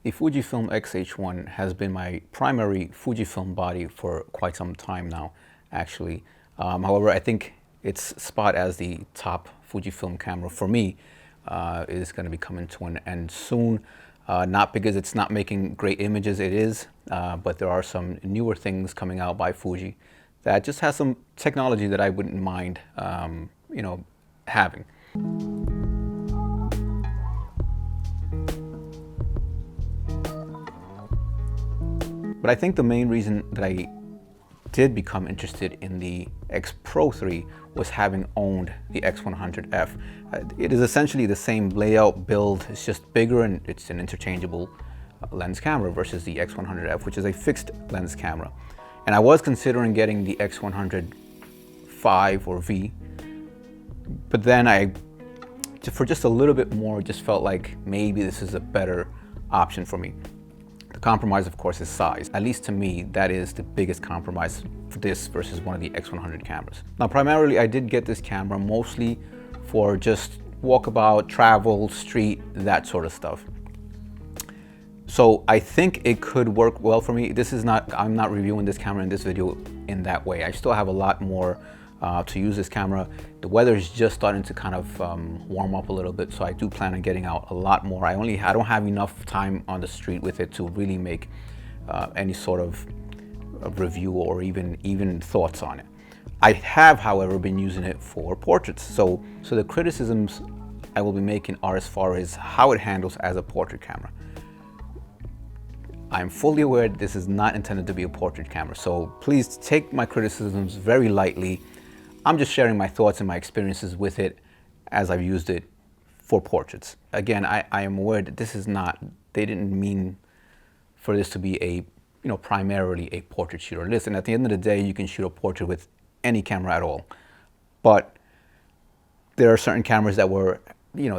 The Fujifilm X-H1 has been my primary Fujifilm body for quite some time now, actually. However, I think its spot as the top Fujifilm camera for me is going to be coming to an end soon. Not because it's not making great images, it is, but there are some newer things coming out by Fuji that just has some technology that I wouldn't mind, having. But I think the main reason that I did become interested in the XPRO3 was having owned the X100F. It is essentially the same layout, build, it's just bigger and it's an interchangeable lens camera versus the X100F, which is a fixed lens camera. And I was considering getting the X100V or V, but then for just a little bit more, just felt like maybe this is a better option for me. The compromise, of course, is size. At least to me, that is the biggest compromise for this versus one of the X100 cameras. Now, primarily, I did get this camera mostly for just walkabout, travel, street, that sort of stuff. So I think it could work well for me. I'm not reviewing this camera in this video in that way. I still have a lot more to use this camera. The weather is just starting to kind of warm up a little bit, so I do plan on getting out a lot more. I don't have enough time on the street with it to really make any sort of review or even thoughts on it. I have, however, been using it for portraits. So the criticisms I will be making are as far as how it handles as a portrait camera. I'm fully aware that this is not intended to be a portrait camera, so please take my criticisms very lightly. I'm just sharing my thoughts and my experiences with it as I've used it for portraits. Again, I am aware that they didn't mean for this to be primarily a portrait shooter. Listen, at the end of the day, you can shoot a portrait with any camera at all. But there are certain cameras that were,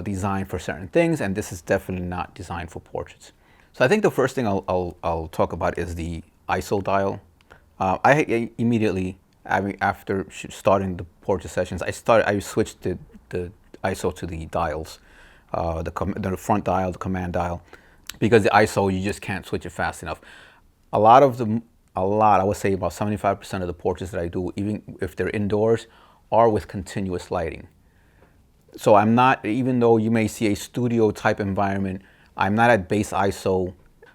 designed for certain things, and this is definitely not designed for portraits. So I think the first thing I'll talk about is the ISO dial. I immediately, after starting the portrait sessions, I switched the ISO to the dials, the front dial, the command dial, because the ISO, you just can't switch it fast enough. I would say about 75% of the portraits that I do, even if they're indoors, are with continuous lighting. So I'm not, even though you may see a studio type environment, I'm not at base ISO.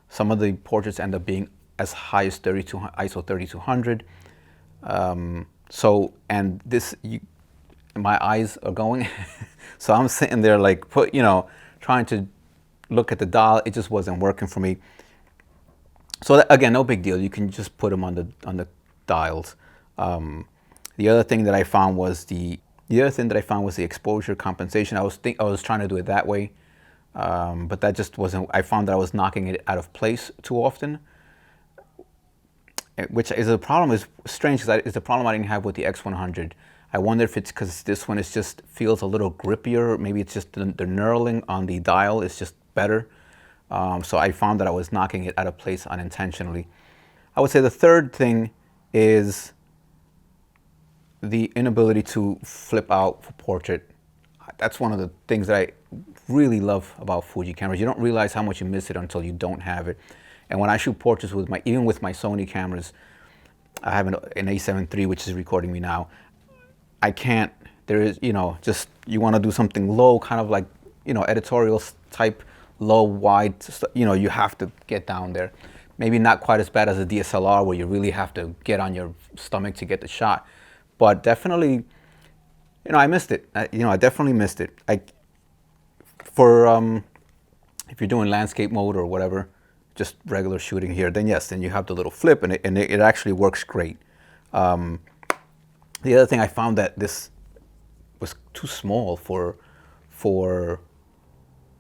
Some of the portraits end up being as high as ISO 3200. My eyes are going. So I'm sitting there like, trying to look at the dial. It just wasn't working for me. So again, no big deal. You can just put them on the dials. The other thing that I found was the exposure compensation. I was trying to do it that way. But that just wasn't, I found that I was knocking it out of place too often, which is a problem, is strange, because it's a problem I didn't have with the X100. I wonder if it's because this one feels a little grippier. Maybe it's just the knurling on the dial is just better. So I found that I was knocking it out of place unintentionally. I would say the third thing is the inability to flip out for portrait. That's one of the things that I really love about Fuji cameras. You don't realize how much you miss it until you don't have it. And when I shoot portraits even with my Sony cameras, I have an A7 III, which is recording me now. I can't, there is, just, you want to do something low, kind of like, editorial type, low, wide, you have to get down there. Maybe not quite as bad as a DSLR where you really have to get on your stomach to get the shot. But definitely, I missed it. I definitely missed it. If you're doing landscape mode or whatever, just regular shooting here, then yes, then you have the little flip, and it actually works great. The other thing, I found that this was too small for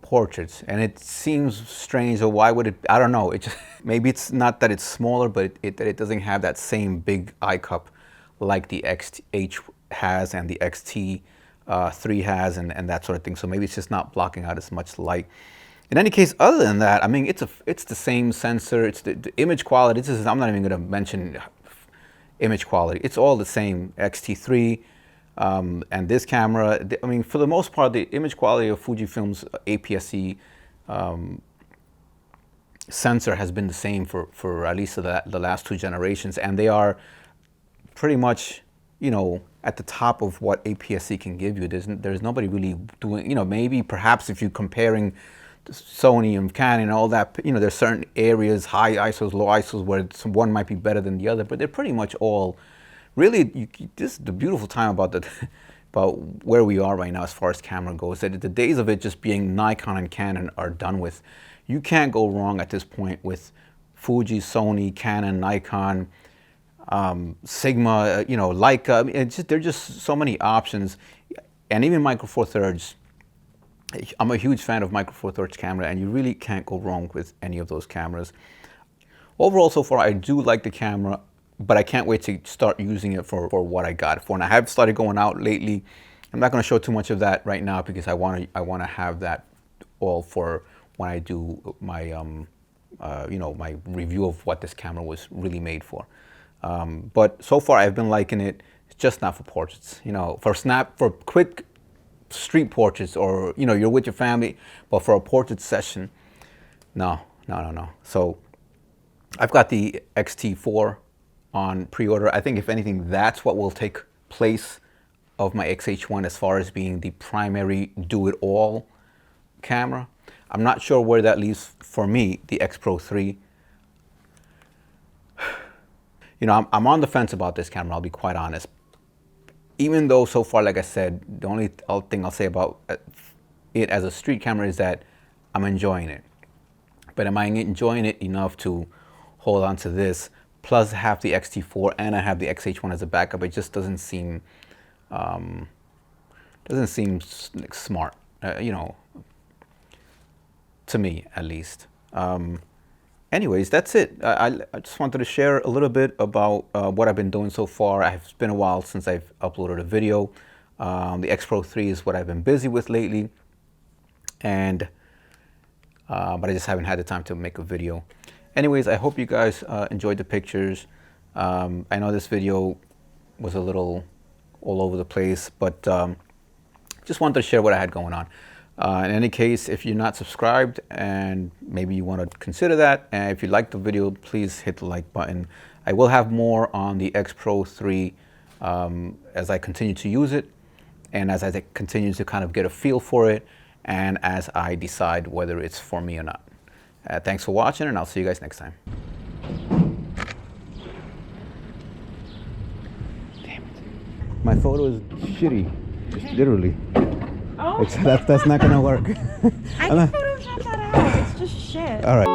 portraits, and it seems strange. Or why would it? I don't know. It just maybe it's not that it's smaller, but it doesn't have that same big eye cup like the XH has and the XT3 has, and that sort of thing. So maybe it's just not blocking out as much light. In any case, other than that, I mean, it's the same sensor. It's the image quality. I'm not even going to mention image quality. It's all the same. XT3 and this camera. I mean, for the most part, the image quality of Fujifilm's APS-C sensor has been the same for at least the last 2 generations, and they are pretty much, you know, at the top of what APS-C can give you. There's nobody really doing, you know, maybe perhaps if you're comparing Sony and Canon and all that, you know, there's certain areas, high ISOs, low ISOs, where one might be better than the other, but they're pretty much all really, this is the beautiful time about about where we are right now as far as camera goes, that the days of it just being Nikon and Canon are done with. You can't go wrong at this point with Fuji, Sony, Canon, Nikon, Sigma, you know, Leica. I mean, there are just so many options, and even Micro Four Thirds. I'm a huge fan of Micro Four Thirds camera, and you really can't go wrong with any of those cameras. Overall, so far, I do like the camera, but I can't wait to start using it for what I got it for. And I have started going out lately. I'm not going to show too much of that right now because I want to have that all for when I do my you know, my review of what this camera was really made for. But so far I've been liking it. It's just not for portraits, you know, for quick street portraits, or, you know, you're with your family, but for a portrait session, no. So I've got the X-T4 on pre-order. I think if anything, that's what will take place of my X-H1 as far as being the primary do-it-all camera. I'm not sure where that leaves for me, the XPRO3. You know, I'm on the fence about this camera, I'll be quite honest. Even though so far, like I said, the only thing I'll say about it as a street camera is that I'm enjoying it. But am I enjoying it enough to hold on to this, plus have the X-T4 and I have the X-H1 as a backup? It just doesn't seem smart, you know, to me at least. Anyways, that's it. I just wanted to share a little bit about what I've been doing so far. It's been a while since I've uploaded a video. The XPRO3 is what I've been busy with lately, and but I just haven't had the time to make a video. Anyways, I hope you guys enjoyed the pictures. I know this video was a little all over the place, but just wanted to share what I had going on. In any case, if you're not subscribed, and maybe you want to consider that, and if you liked the video, please hit the like button. I will have more on the XPRO3 as I continue to use it, and as I continue to kind of get a feel for it, and as I decide whether it's for me or not. Thanks for watching, and I'll see you guys next time. Damn it. My photo is shitty, just literally. Oh. That's not gonna work. I can Photoshop that out. It's just shit. All right.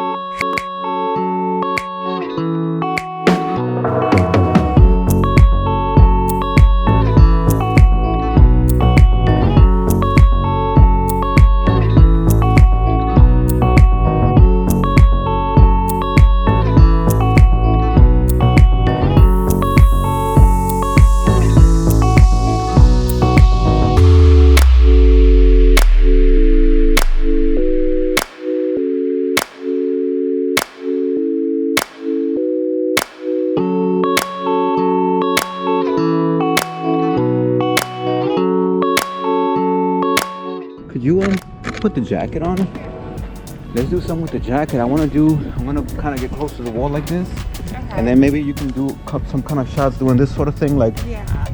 Could you put the jacket on? Let's do something with the jacket. I'm gonna kind of get close to the wall like this, and then maybe you can do some kind of shots doing this sort of thing, like. Yeah.